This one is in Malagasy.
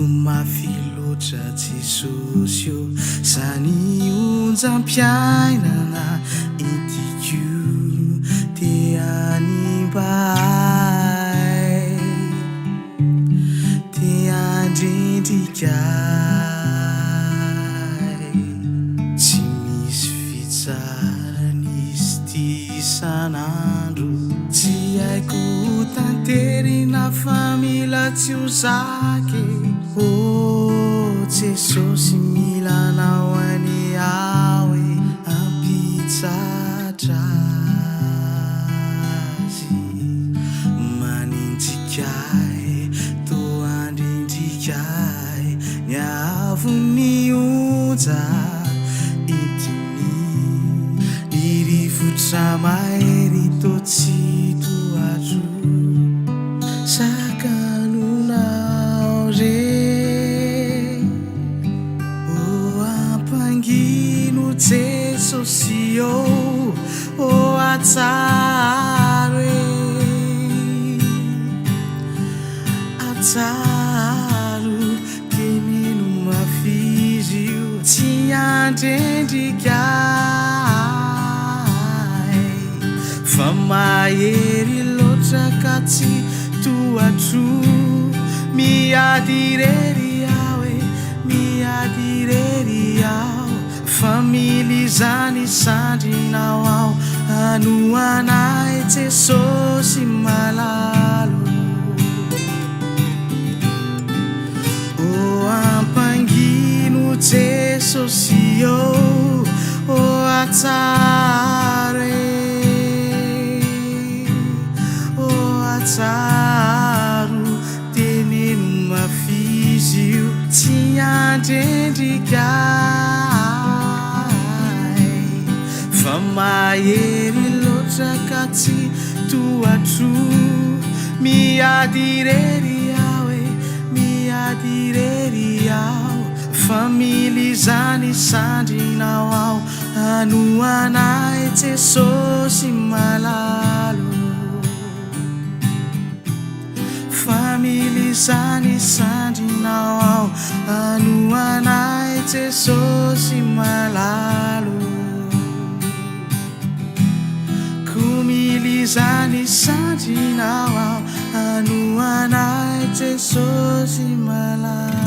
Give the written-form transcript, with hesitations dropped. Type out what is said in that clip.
mafiloatra Jesosy io zany onjam-piainana itiko te hanimbahay te handrendrikay tsy misy fitsaranizy ty isan'andro tsy haiko tanterina fa mila tsy ho zaky Jesosy milanao any aho ampitsatra azy manindrikay to andrindrikay ny avony onja itiny ny rivotra mahery to tsy toatro sakanonao re Jesosy atsaro atsaro teneno mafizy io tsy andrendrikay fa mahery loatra ka tsy toatro miadirery aho miadirery aho family zany sandrinao ao anoanay Jesosy malalo ampangino Jesosy atsaro atsaro teneno mafizy io tsy andrendrikay fa mahery loatra ka tsy toatro miadirery aho family zany sandrinao ao anoanay Jesosy malalo family zany sandrinao ao anoanay Jesosy malalo kumilizani sandrinao ao anoanay Jesosy malalo